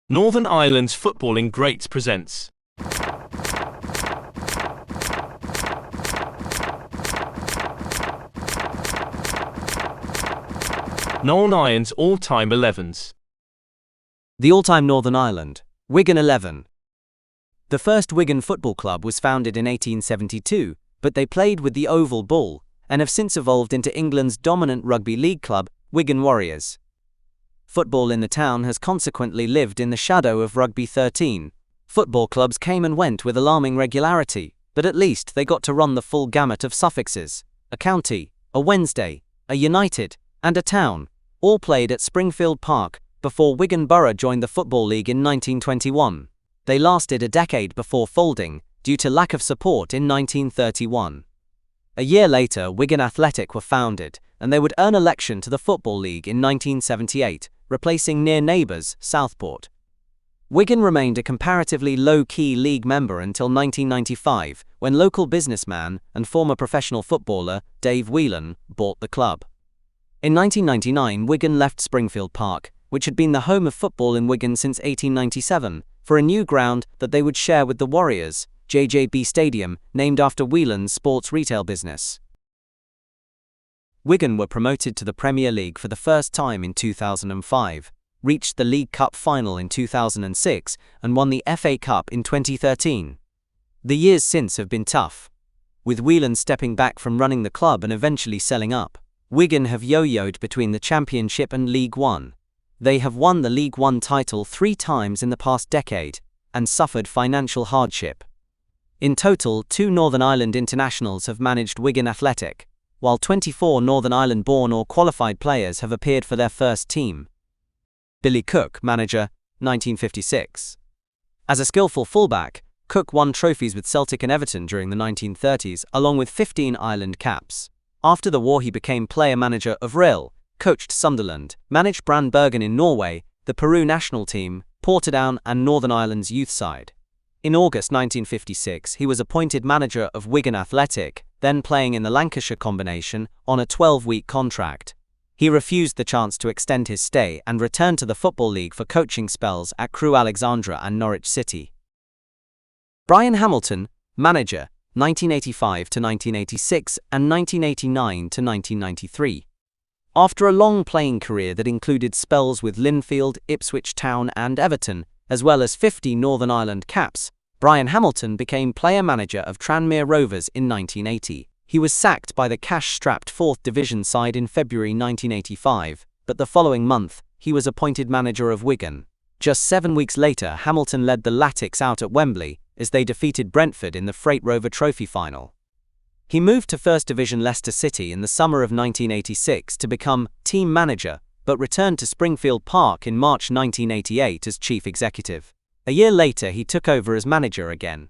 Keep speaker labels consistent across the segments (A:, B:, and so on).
A: Northern Ireland's Footballing Greats presents Northern Ireland's all-time 11s.
B: The all-time Northern Ireland, Wigan 11. The first Wigan Football Club was founded in 1872, but they played with the oval ball, and have since evolved into England's dominant rugby league club, Wigan Warriors. Football in the town has consequently lived in the shadow of Rugby 13. Football clubs came and went with alarming regularity, but at least they got to run the full gamut of suffixes: a county, a Wednesday, a United, and a town, all played at Springfield Park, before Wigan Borough joined the Football League in 1921. They lasted a decade before folding, due to lack of support in 1931. A year later, Wigan Athletic were founded, and they would earn election to the Football League in 1978, replacing near neighbours Southport. Wigan remained a comparatively low-key league member until 1995, when local businessman and former professional footballer Dave Whelan bought the club. In 1999, Wigan left Springfield Park, which had been the home of football in Wigan since 1897, for a new ground that they would share with the Warriors, JJB Stadium, named after Whelan's sports retail business. Wigan were promoted to the Premier League for the first time in 2005, reached the League Cup final in 2006, and won the FA Cup in 2013. The years since have been tough. With Whelan stepping back from running the club and eventually selling up, Wigan have yo-yoed between the Championship and League One. They have won the League One title 3 times in the past decade, and suffered financial hardship. In total, 2 Northern Ireland internationals have managed Wigan Athletic, while 24 Northern Ireland-born or qualified players have appeared for their first team. Billy Cook, manager, 1956. As a skillful fullback, Cook won trophies with Celtic and Everton during the 1930s, along with 15 Ireland caps. After the war, he became player-manager of Rhyl, coached Sunderland, managed Brann Bergen in Norway, the Peru national team, Portadown and Northern Ireland's youth side. In August 1956, he was appointed manager of Wigan Athletic, then playing in the Lancashire combination, on a 12-week contract. He refused the chance to extend his stay and returned to the Football League for coaching spells at Crewe Alexandra and Norwich City. Brian Hamilton, manager, 1985 to 1986 and 1989 to 1993. After a long playing career that included spells with Linfield, Ipswich Town and Everton, as well as 50 Northern Ireland caps, Brian Hamilton became player-manager of Tranmere Rovers in 1980. He was sacked by the cash-strapped 4th Division side in February 1985, but the following month, he was appointed manager of Wigan. Just 7 weeks later, Hamilton led the Latics out at Wembley, as they defeated Brentford in the Freight Rover Trophy final. He moved to 1st Division Leicester City in the summer of 1986 to become team manager, but returned to Springfield Park in March 1988 as chief executive. A year later, he took over as manager again.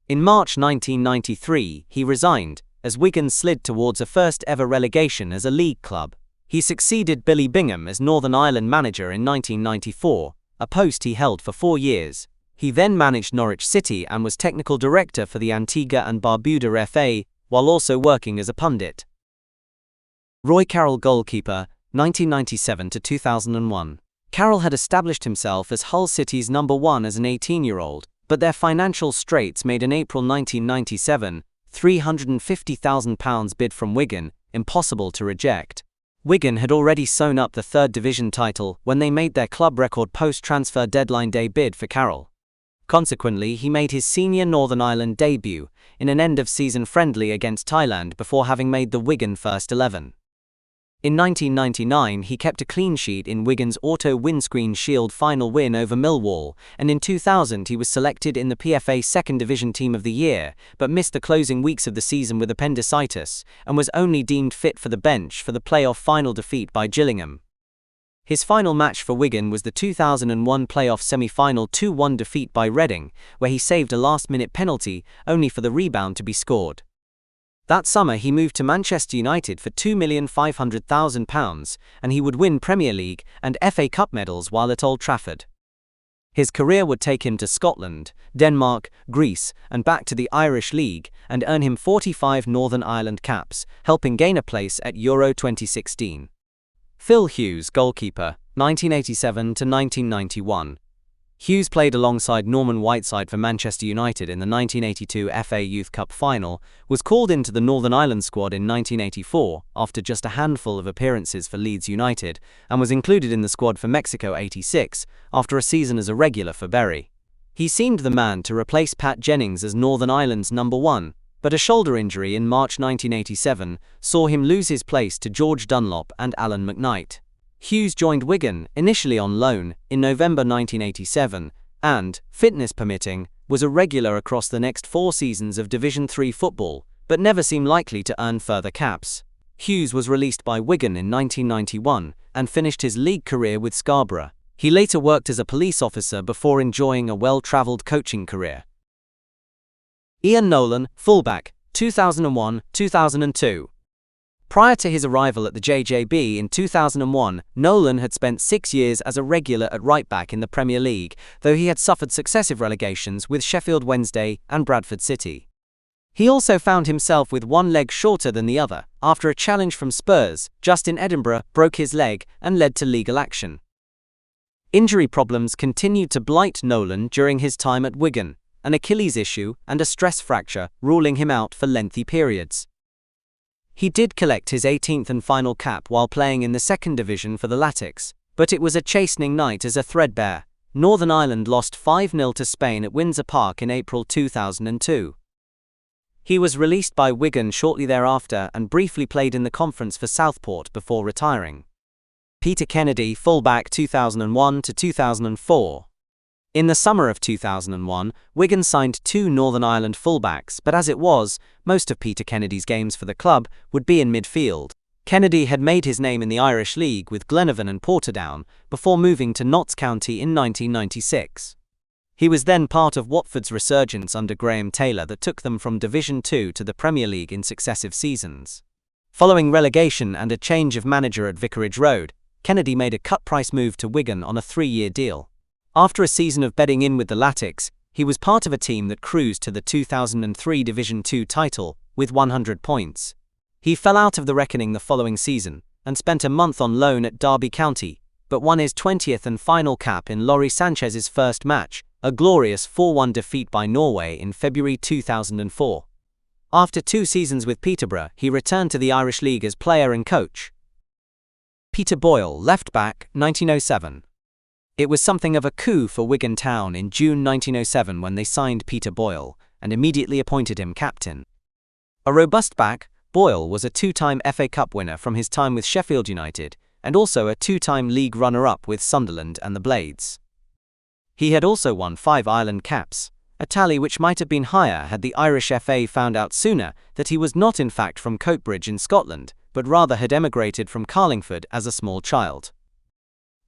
B: In March 1993, he resigned, as Wigan slid towards a first-ever relegation as a league club. He succeeded Billy Bingham as Northern Ireland manager in 1994, a post he held for 4 years. He then managed Norwich City and was technical director for the Antigua and Barbuda FA, while also working as a pundit. Roy Carroll, goalkeeper, 1997 to 2001. Carroll had established himself as Hull City's number 1 as an 18-year-old, but their financial straits made an April 1997, £350,000 bid from Wigan impossible to reject. Wigan had already sewn up the 3rd Division title when they made their club record post-transfer deadline day bid for Carroll. Consequently, he made his senior Northern Ireland debut in an end-of-season friendly against Thailand before having made the Wigan first 11. In 1999, he kept a clean sheet in Wigan's Auto Windscreen Shield final win over Millwall, and in 2000 he was selected in the PFA 2nd Division Team of the Year, but missed the closing weeks of the season with appendicitis, and was only deemed fit for the bench for the playoff final defeat by Gillingham. His final match for Wigan was the 2001 playoff semi-final 2-1 defeat by Reading, where he saved a last-minute penalty, only for the rebound to be scored. That summer he moved to Manchester United for £2,500,000, and he would win Premier League and FA Cup medals while at Old Trafford. His career would take him to Scotland, Denmark, Greece, and back to the Irish League, and earn him 45 Northern Ireland caps, helping gain a place at Euro 2016. Phil Hughes, goalkeeper, 1987 to 1991. Hughes played alongside Norman Whiteside for Manchester United in the 1982 FA Youth Cup final, was called into the Northern Ireland squad in 1984 after just a handful of appearances for Leeds United, and was included in the squad for Mexico '86 after a season as a regular for Bury. He seemed the man to replace Pat Jennings as Northern Ireland's number one, but a shoulder injury in March 1987 saw him lose his place to George Dunlop and Alan McKnight. Hughes joined Wigan, initially on loan, in November 1987 and, fitness permitting, was a regular across the next 4 seasons of Division 3 football, but never seemed likely to earn further caps. Hughes was released by Wigan in 1991 and finished his league career with Scarborough. He later worked as a police officer before enjoying a well-travelled coaching career. Ian Nolan, fullback, 2001-2002. Prior to his arrival at the JJB in 2001, Nolan had spent 6 years as a regular at right-back in the Premier League, though he had suffered successive relegations with Sheffield Wednesday and Bradford City. He also found himself with one leg shorter than the other, after a challenge from Spurs, just in Edinburgh, broke his leg and led to legal action. Injury problems continued to blight Nolan during his time at Wigan, an Achilles issue and a stress fracture ruling him out for lengthy periods. He did collect his 18th and final cap while playing in the second division for the Latics, but it was a chastening night as a threadbare. Northern Ireland lost 5-0 to Spain at Windsor Park in April 2002. He was released by Wigan shortly thereafter and briefly played in the conference for Southport before retiring. Peter Kennedy, fullback, 2001-2004. In the summer of 2001, Wigan signed 2 Northern Ireland fullbacks, but as it was, most of Peter Kennedy's games for the club would be in midfield. Kennedy had made his name in the Irish League with Glenavon and Portadown before moving to Notts County in 1996. He was then part of Watford's resurgence under Graham Taylor that took them from Division 2 to the Premier League in successive seasons. Following relegation and a change of manager at Vicarage Road, Kennedy made a cut-price move to Wigan on a 3-year deal. After a season of bedding in with the Latics, he was part of a team that cruised to the 2003 Division 2 title with 100 points. He fell out of the reckoning the following season and spent a month on loan at Derby County, but won his 20th and final cap in Laurie Sanchez's first match, a glorious 4-1 defeat by Norway in February 2004. After 2 seasons with Peterborough, he returned to the Irish League as player and coach. Peter Boyle, left-back, 1907. It was something of a coup for Wigan Town in June 1907 when they signed Peter Boyle and immediately appointed him captain. A robust back, Boyle was a 2-time FA Cup winner from his time with Sheffield United and also a 2-time league runner-up with Sunderland and the Blades. He had also won 5 Ireland caps, a tally which might have been higher had the Irish FA found out sooner that he was not in fact from Coatbridge in Scotland, but rather had emigrated from Carlingford as a small child.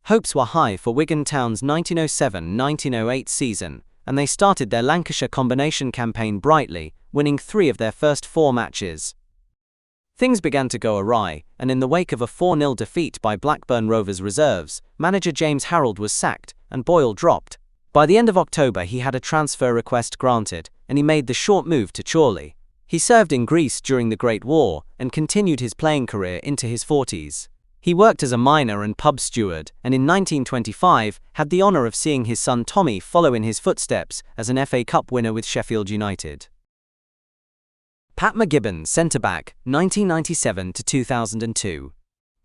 B: Hopes were high for Wigan Town's 1907-1908 season, and they started their Lancashire combination campaign brightly, winning 3 of their first 4 matches. Things began to go awry, and in the wake of a 4-0 defeat by Blackburn Rovers reserves, manager James Harrold was sacked, and Boyle dropped. By the end of October he had a transfer request granted, and he made the short move to Chorley. He served in Greece during the Great War, and continued his playing career into his 40s. He worked as a miner and pub steward, and in 1925 had the honour of seeing his son Tommy follow in his footsteps as an FA Cup winner with Sheffield United. Pat McGibbon, centre-back, 1997-2002.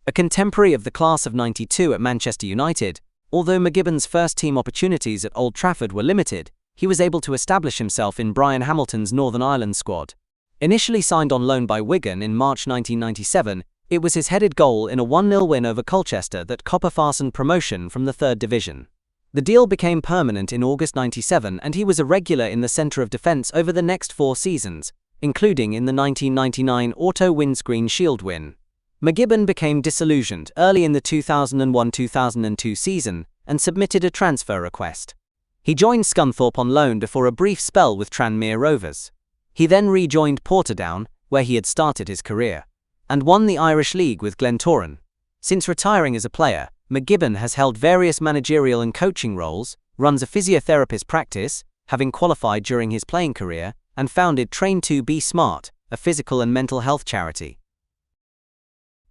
B: A contemporary of the class of '92 at Manchester United, although McGibbon's first-team opportunities at Old Trafford were limited, he was able to establish himself in Brian Hamilton's Northern Ireland squad. Initially signed on loan by Wigan in March 1997, it was his headed goal in a 1-0 win over Colchester that copper-fastened promotion from the 3rd Division. The deal became permanent in August '97 and he was a regular in the centre of defence over the next 4 seasons, including in the 1999 Auto Windscreen Shield win. McGibbon became disillusioned early in the 2001-2002 season and submitted a transfer request. He joined Scunthorpe on loan before a brief spell with Tranmere Rovers. He then rejoined Portadown, where he had started his career, and won the Irish League with Glentoran. Since retiring as a player, McGibbon has held various managerial and coaching roles, runs a physiotherapist practice, having qualified during his playing career, and founded Train to Be Smart, a physical and mental health charity.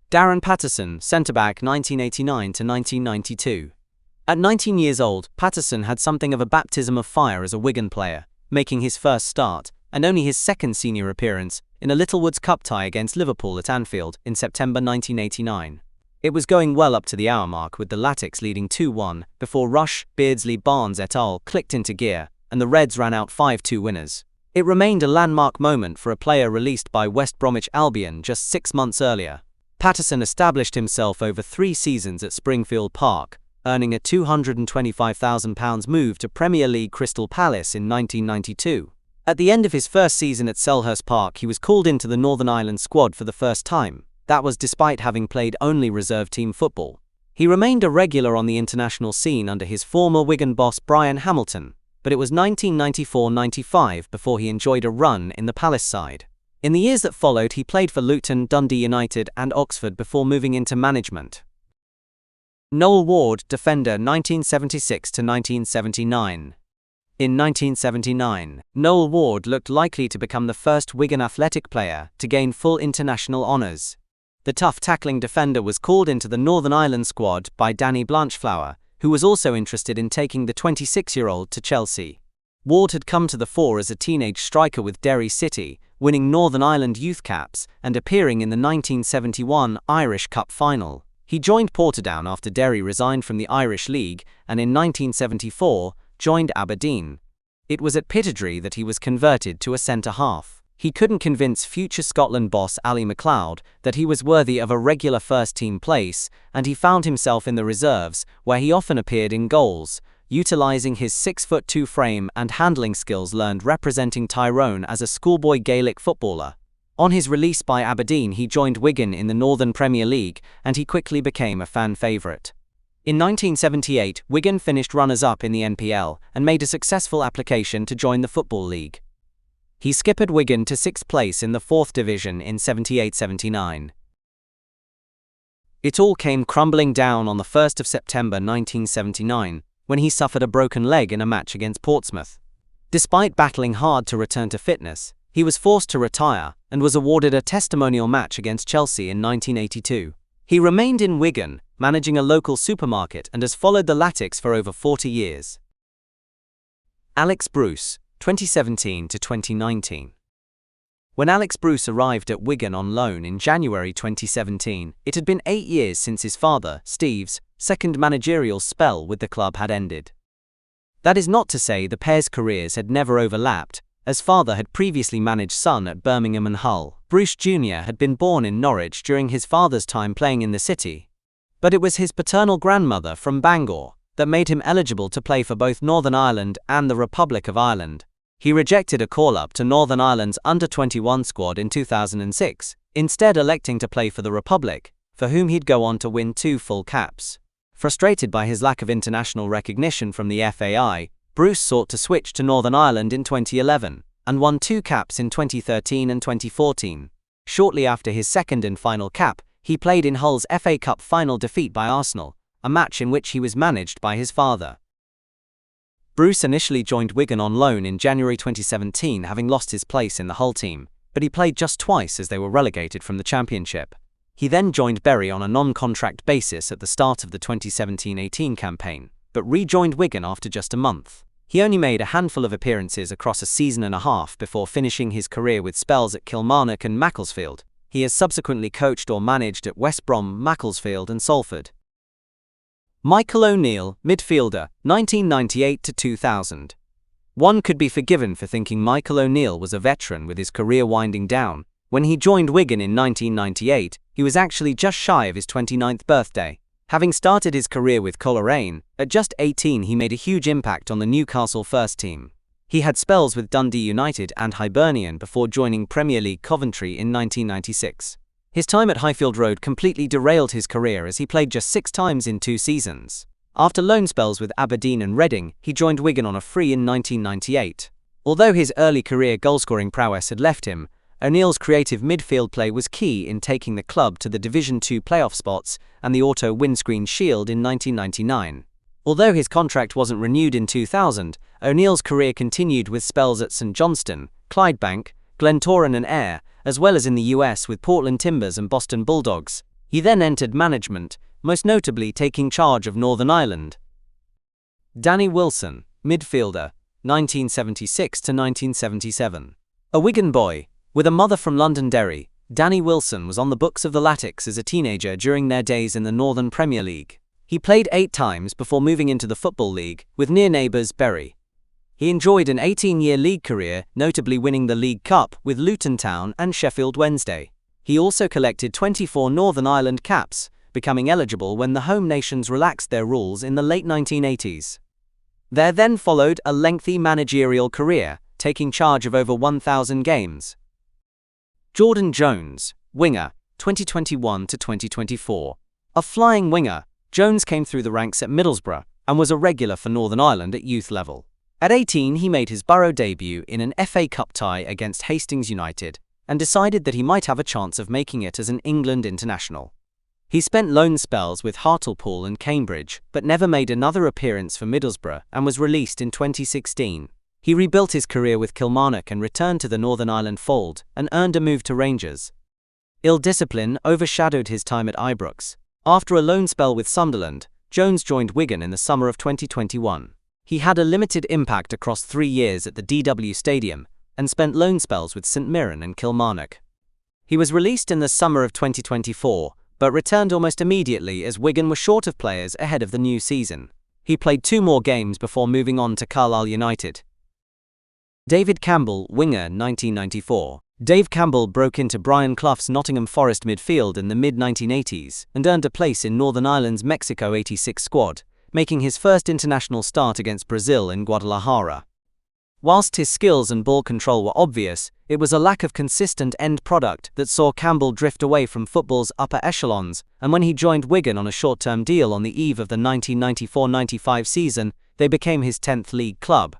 B: Darren Patterson, centre-back, 1989-1992. At 19 years old, Patterson had something of a baptism of fire as a Wigan player, making his first start, and only his second senior appearance, in a Littlewoods Cup tie against Liverpool at Anfield in September 1989. It was going well up to the hour mark with the Latics leading 2-1 before Rush, Beardsley, Barnes et al. Clicked into gear, and the Reds ran out 5-2 winners. It remained a landmark moment for a player released by West Bromwich Albion just 6 months earlier. Patterson established himself over 3 seasons at Springfield Park, earning a £225,000 move to Premier League Crystal Palace in 1992. At the end of his first season at Selhurst Park, he was called into the Northern Ireland squad for the first time. That was despite having played only reserve team football. He remained a regular on the international scene under his former Wigan boss Brian Hamilton, but it was 1994-95 before he enjoyed a run in the Palace side. In the years that followed, he played for Luton, Dundee United and Oxford before moving into management. Noel Ward, defender 1976-1979. In 1979, Noel Ward looked likely to become the first Wigan Athletic player to gain full international honours. The tough tackling defender was called into the Northern Ireland squad by Danny Blanchflower, who was also interested in taking the 26-year-old to Chelsea. Ward had come to the fore as a teenage striker with Derry City, winning Northern Ireland youth caps and appearing in the 1971 Irish Cup final. He joined Portadown after Derry resigned from the Irish League and in 1974 joined Aberdeen. It was at Pittodrie that he was converted to a centre-half. He couldn't convince future Scotland boss Ali MacLeod that he was worthy of a regular first-team place, and he found himself in the reserves, where he often appeared in goals, utilising his 6'2" frame and handling skills learned representing Tyrone as a schoolboy Gaelic footballer. On his release by Aberdeen, he joined Wigan in the Northern Premier League, and he quickly became a fan favourite. In 1978, Wigan finished runners-up in the NPL and made a successful application to join the Football League. He skippered Wigan to 6th place in the 4th Division in 78-79. It all came crumbling down on the 1st of September 1979, when he suffered a broken leg in a match against Portsmouth. Despite battling hard to return to fitness, he was forced to retire and was awarded a testimonial match against Chelsea in 1982. He remained in Wigan, managing a local supermarket, and has followed the Latics for over 40 years. Alex Bruce, 2017-2019. When Alex Bruce arrived at Wigan on loan in January 2017, it had been 8 years since his father, Steve's, second managerial spell with the club had ended. That is not to say the pair's careers had never overlapped, as father had previously managed son at Birmingham and Hull. Bruce Jr. had been born in Norwich during his father's time playing in the city. But it was his paternal grandmother from Bangor that made him eligible to play for both Northern Ireland and the Republic of Ireland. He rejected a call-up to Northern Ireland's under-21 squad in 2006, instead electing to play for the Republic, for whom he'd go on to win 2 full caps. Frustrated by his lack of international recognition from the FAI, Bruce sought to switch to Northern Ireland in 2011, and won 2 caps in 2013 and 2014. Shortly after his second and final cap, he played in Hull's FA Cup final defeat by Arsenal, a match in which he was managed by his father. Bruce initially joined Wigan on loan in January 2017, having lost his place in the Hull team, but he played just twice as they were relegated from the Championship. He then joined Bury on a non-contract basis at the start of the 2017-18 campaign, but rejoined Wigan after just a month. He only made a handful of appearances across a season and a half before finishing his career with spells at Kilmarnock and Macclesfield. He has subsequently coached or managed at West Brom, Macclesfield and Salford. Michael O'Neill, midfielder, 1998-2000. One could be forgiven for thinking Michael O'Neill was a veteran with his career winding down. When he joined Wigan in 1998, he was actually just shy of his 29th birthday. Having started his career with Coleraine, at just 18 he made a huge impact on the Newcastle first team. He had spells with Dundee United and Hibernian before joining Premier League Coventry in 1996. His time at Highfield Road completely derailed his career as he played just 6 times in 2 seasons. After loan spells with Aberdeen and Reading, he joined Wigan on a free in 1998. Although his early career goalscoring prowess had left him, O'Neill's creative midfield play was key in taking the club to the Division 2 playoff spots and the Auto Windscreen Shield in 1999. Although his contract wasn't renewed in 2000, O'Neill's career continued with spells at St Johnstone, Clydebank, Glentoran and Ayr, as well as in the US with Portland Timbers and Boston Bulldogs. He then entered management, most notably taking charge of Northern Ireland. Danny Wilson, midfielder, 1976 to 1977. A Wigan boy, with a mother from Londonderry, Danny Wilson was on the books of the Latics as a teenager during their days in the Northern Premier League. He played 8 times before moving into the Football League with near neighbours Bury. He enjoyed an 18-year league career, notably winning the League Cup with Luton Town and Sheffield Wednesday. He also collected 24 Northern Ireland caps, becoming eligible when the home nations relaxed their rules in the late 1980s. There then followed a lengthy managerial career, taking charge of over 1,000 games. Jordan Jones, winger, 2021 to 2024. A flying winger, Jones came through the ranks at Middlesbrough and was a regular for Northern Ireland at youth level. At 18, he made his Borough debut in an FA Cup tie against Hastings United and decided that he might have a chance of making it as an England international. He spent loan spells with Hartlepool and Cambridge, but never made another appearance for Middlesbrough and was released in 2016. He rebuilt his career with Kilmarnock and returned to the Northern Ireland fold and earned a move to Rangers. Ill discipline overshadowed his time at Ibrox. After a loan spell with Sunderland, Jones joined Wigan in the summer of 2021. He had a limited impact across 3 years at the DW Stadium and spent loan spells with St Mirren and Kilmarnock. He was released in the summer of 2024, but returned almost immediately as Wigan were short of players ahead of the new season. He played 2 more games before moving on to Carlisle United. David Campbell, winger, 1994. Dave Campbell broke into Brian Clough's Nottingham Forest midfield in the mid-1980s and earned a place in Northern Ireland's Mexico '86 squad, making his first international start against Brazil in Guadalajara. Whilst his skills and ball control were obvious, it was a lack of consistent end product that saw Campbell drift away from football's upper echelons, and when he joined Wigan on a short-term deal on the eve of the 1994-95 season, they became his 10th league club.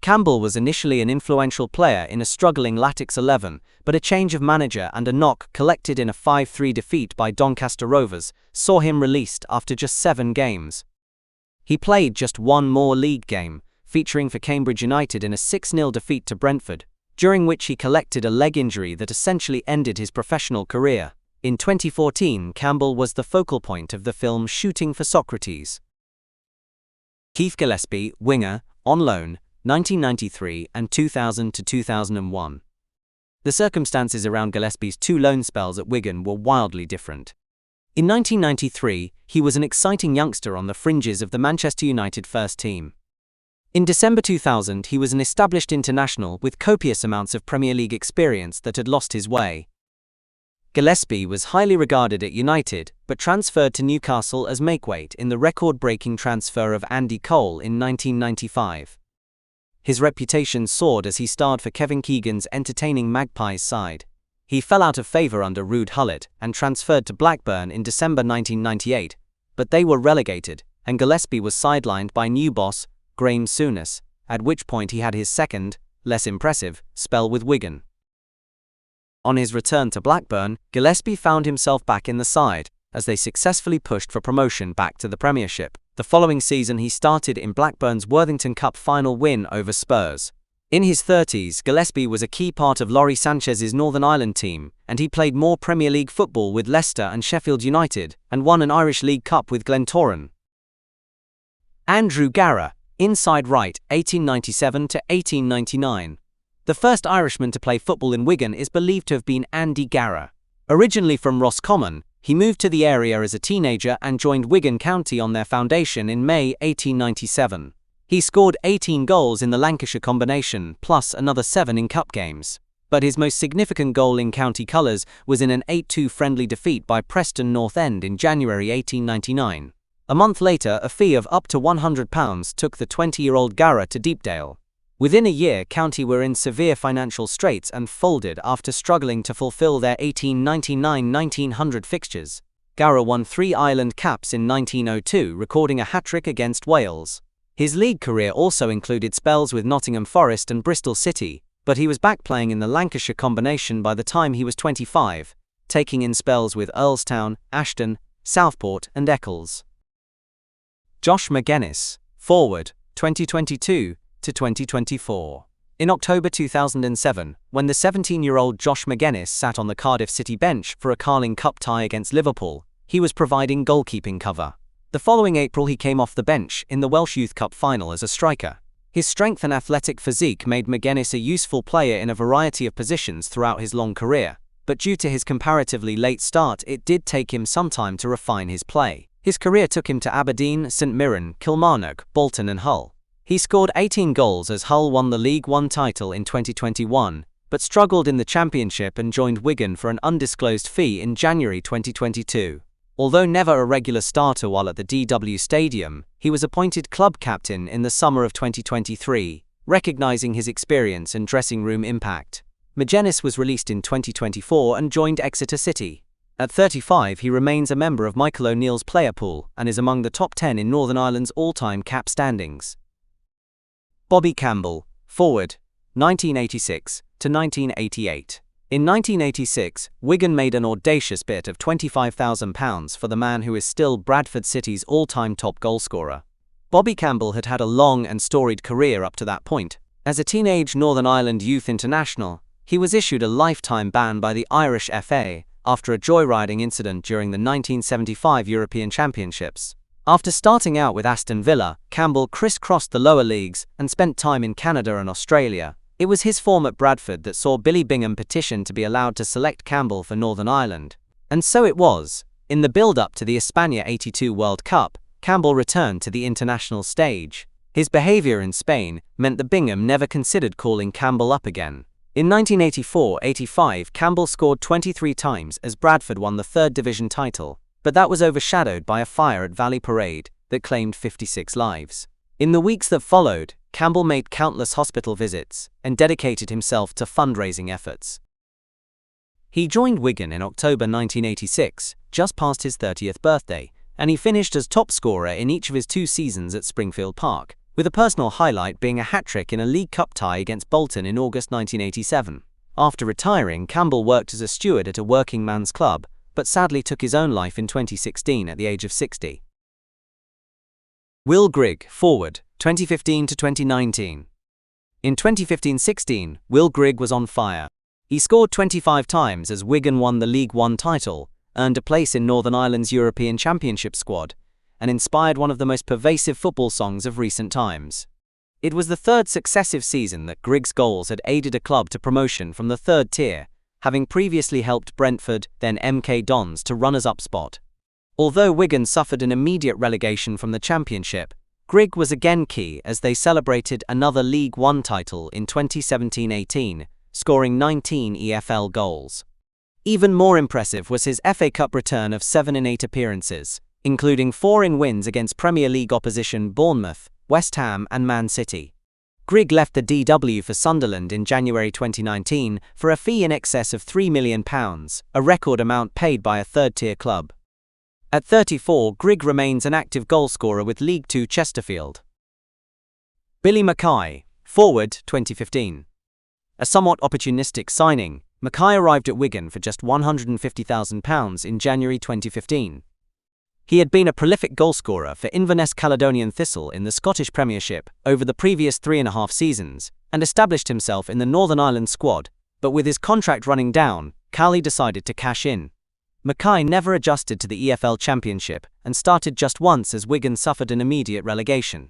B: Campbell was initially an influential player in a struggling Latics 11, but a change of manager and a knock collected in a 5-3 defeat by Doncaster Rovers saw him released after just 7 games. He played just 1 more league game, featuring for Cambridge United in a 6-0 defeat to Brentford, during which he collected a leg injury that essentially ended his professional career. In 2014, Campbell was the focal point of the film Shooting for Socrates. Keith Gillespie, winger, on loan, 1993 and 2000 to 2001. The circumstances around Gillespie's 2 loan spells at Wigan were wildly different. In 1993, he was an exciting youngster on the fringes of the Manchester United first team. In December 2000, he was an established international with copious amounts of Premier League experience that had lost his way. Gillespie was highly regarded at United, but transferred to Newcastle as makeweight in the record-breaking transfer of Andy Cole in 1995. His reputation soared as he starred for Kevin Keegan's entertaining Magpies side. He fell out of favour under Ruud Gullit and transferred to Blackburn in December 1998, but they were relegated, and Gillespie was sidelined by new boss Graham Souness, at which point he had his second, less impressive, spell with Wigan. On his return to Blackburn, Gillespie found himself back in the side, as they successfully pushed for promotion back to the Premiership. The following season he started in Blackburn's Worthington Cup final win over Spurs. In his 30s, Gillespie was a key part of Laurie Sanchez's Northern Ireland team, and he played more Premier League football with Leicester and Sheffield United, and won an Irish League Cup with Glentoran. Andrew Garra, inside right, 1897 to 1899. The first Irishman to play football in Wigan is believed to have been Andy Garra. Originally from Roscommon, he moved to the area as a teenager and joined Wigan County on their foundation in May 1897. He scored 18 goals in the Lancashire combination, plus another 7 in cup games. But his most significant goal in county colours was in an 8-2 friendly defeat by Preston North End in January 1899. A month later, a fee of up to £100 took the 20-year-old Garra to Deepdale. Within a year, County were in severe financial straits and folded after struggling to fulfil their 1899-1900 fixtures. Garra won 3 Ireland caps in 1902, recording a hat-trick against Wales. His league career also included spells with Nottingham Forest and Bristol City, but he was back playing in the Lancashire combination by the time he was 25, taking in spells with Earlstown, Ashton, Southport and Eccles. Josh Magennis, forward, 2022 to 2024. In October 2007, when the 17-year-old Josh Magennis sat on the Cardiff City bench for a Carling Cup tie against Liverpool, he was providing goalkeeping cover. The following April he came off the bench in the Welsh Youth Cup final as a striker. His strength and athletic physique made Magennis a useful player in a variety of positions throughout his long career, but due to his comparatively late start it did take him some time to refine his play. His career took him to Aberdeen, St Mirren, Kilmarnock, Bolton and Hull. He scored 18 goals as Hull won the League One title in 2021, but struggled in the Championship and joined Wigan for an undisclosed fee in January 2022. Although never a regular starter while at the DW Stadium, he was appointed club captain in the summer of 2023, recognising his experience and dressing room impact. Magennis was released in 2024 and joined Exeter City. At 35, he remains a member of Michael O'Neill's player pool and is among the top 10 in Northern Ireland's all-time cap standings. Bobby Campbell, forward, 1986 to 1988. In 1986, Wigan made an audacious bid of £25,000 for the man who is still Bradford City's all-time top goalscorer. Bobby Campbell had had a long and storied career up to that point. As a teenage Northern Ireland youth international, he was issued a lifetime ban by the Irish FA after a joyriding incident during the 1975 European Championships. After starting out with Aston Villa, Campbell crisscrossed the lower leagues and spent time in Canada and Australia. It was his form at Bradford that saw Billy Bingham petition to be allowed to select Campbell for Northern Ireland. And so it was. In the build-up to the España '82 World Cup, Campbell returned to the international stage. His behaviour in Spain meant that Bingham never considered calling Campbell up again. In 1984-85, Campbell scored 23 times as Bradford won the third division title, but that was overshadowed by a fire at Valley Parade that claimed 56 lives. In the weeks that followed, Campbell made countless hospital visits and dedicated himself to fundraising efforts. He joined Wigan in October 1986, just past his 30th birthday, and he finished as top scorer in each of his 2 seasons at Springfield Park, with a personal highlight being a hat-trick in a League Cup tie against Bolton in August 1987. After retiring, Campbell worked as a steward at a working man's club, but sadly took his own life in 2016 at the age of 60. Will Grigg, forward, 2015 to 2019. In 2015-16, Will Grigg was on fire. He scored 25 times as Wigan won the League One title, earned a place in Northern Ireland's European Championship squad, and inspired one of the most pervasive football songs of recent times. It was the third successive season that Grigg's goals had aided a club to promotion from the third tier, having previously helped Brentford, then MK Dons, to runners-up spot. Although Wigan suffered an immediate relegation from the Championship, Grigg was again key as they celebrated another League One title in 2017-18, scoring 19 EFL goals. Even more impressive was his FA Cup return of 7 in 8 appearances, including 4 in wins against Premier League opposition Bournemouth, West Ham and Man City. Grigg left the DW for Sunderland in January 2019 for a fee in excess of £3 million, a record amount paid by a third-tier club. At 34, Grigg remains an active goalscorer with League Two Chesterfield. Billy Mackay, forward, 2015. A somewhat opportunistic signing, Mackay arrived at Wigan for just £150,000 in January 2015. He had been a prolific goalscorer for Inverness Caledonian Thistle in the Scottish Premiership over the previous 3.5 seasons, and established himself in the Northern Ireland squad, but with his contract running down, Cowley decided to cash in. Mackay never adjusted to the EFL Championship and started just once as Wigan suffered an immediate relegation.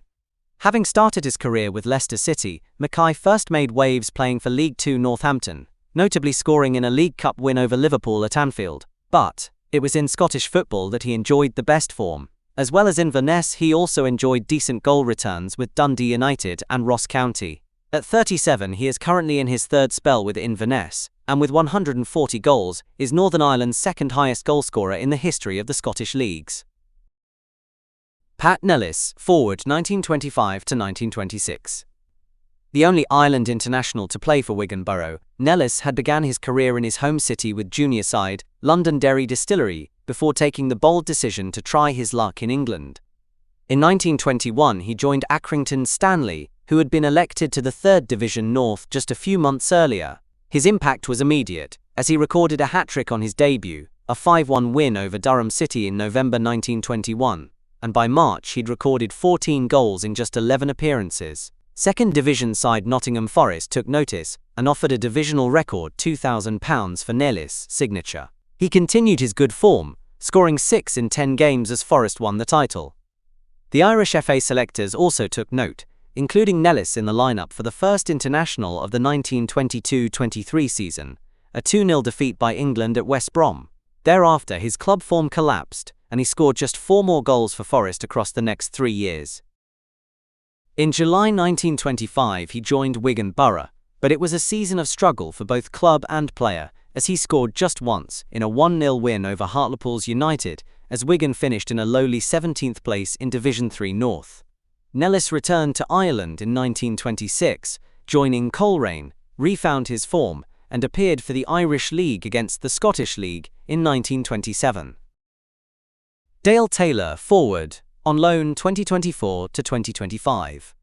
B: Having started his career with Leicester City, Mackay first made waves playing for League Two Northampton, notably scoring in a League Cup win over Liverpool at Anfield. But it was in Scottish football that he enjoyed the best form. As well as Inverness, he also enjoyed decent goal returns with Dundee United and Ross County. At 37, he is currently in his third spell with Inverness, and with 140 goals, is Northern Ireland's second highest goalscorer in the history of the Scottish leagues. Pat Nellis, forward, 1925 to 1926. The only Ireland international to play for Wigan Borough, Nellis had begun his career in his home city with junior side, Londonderry Distillery, before taking the bold decision to try his luck in England. In 1921 he joined Accrington Stanley, who had been elected to the 3rd Division North just a few months earlier. His impact was immediate, as he recorded a hat-trick on his debut, a 5-1 win over Durham City in November 1921, and by March he'd recorded 14 goals in just 11 appearances. Second Division side Nottingham Forest took notice and offered a divisional record £2,000 for Nellis' signature. He continued his good form, scoring 6 in 10 games as Forest won the title. The Irish FA selectors also took note, including Nellis in the lineup for the first international of the 1922-23 season, a 2-0 defeat by England at West Brom. Thereafter, his club form collapsed, and he scored just 4 more goals for Forest across the next 3 years. In July 1925, he joined Wigan Borough, but it was a season of struggle for both club and player, as he scored just once in a 1-0 win over Hartlepool United, as Wigan finished in a lowly 17th place in Division 3 North. Nellis returned to Ireland in 1926, joining Coleraine, refound his form, and appeared for the Irish League against the Scottish League in 1927. Dale Taylor, forward, on loan 2024 to 2025.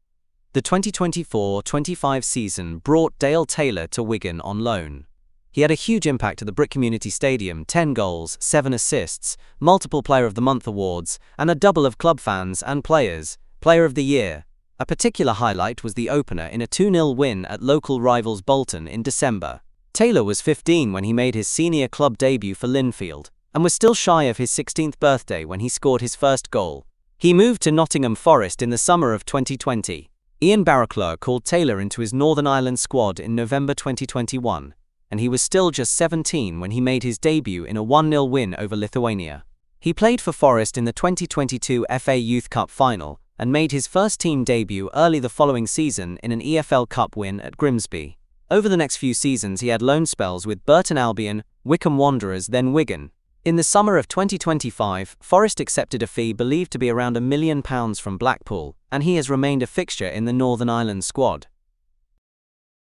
B: The 2024-25 season brought Dale Taylor to Wigan on loan. He had a huge impact at the Brick Community Stadium, 10 goals, 7 assists, multiple Player of the Month awards, and a double of club fans and players, Player of the Year. A particular highlight was the opener in a 2-0 win at local rivals Bolton in December. Taylor was 15 when he made his senior club debut for Linfield, and was still shy of his 16th birthday when he scored his first goal. He moved to Nottingham Forest in the summer of 2020. Ian Barraclough called Taylor into his Northern Ireland squad in November 2021, and he was still just 17 when he made his debut in a 1-0 win over Lithuania. He played for Forest in the 2022 FA Youth Cup final and made his first team debut early the following season in an EFL Cup win at Grimsby. Over the next few seasons he had loan spells with Burton Albion, Wycombe Wanderers, then Wigan. In the summer of 2025, Forest accepted a fee believed to be around £1 million from Blackpool, and he has remained a fixture in the Northern Ireland squad.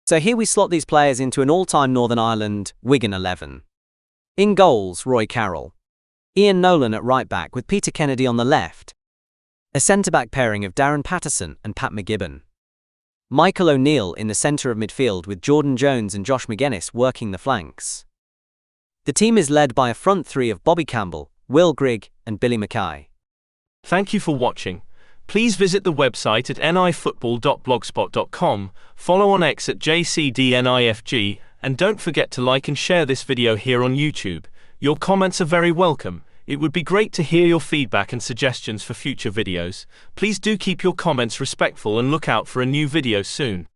B: So here we slot these players into an all-time Northern Ireland Wigan 11. In goals, Roy Carroll. Ian Nolan at right-back with Peter Kennedy on the left. A centre-back pairing of Darren Patterson and Pat McGibbon. Michael O'Neill in the centre of midfield with Jordan Jones and Josh McGuinness working the flanks. The team is led by a front three of Bobby Campbell, Will Grigg and Billy Mackay.
A: Thank you for watching. Please visit the website at nifootball.blogspot.com, follow on X at JCDNIFG, and don't forget to like and share this video here on YouTube. Your comments are very welcome. It would be great to hear your feedback and suggestions for future videos. Please do keep your comments respectful and look out for a new video soon.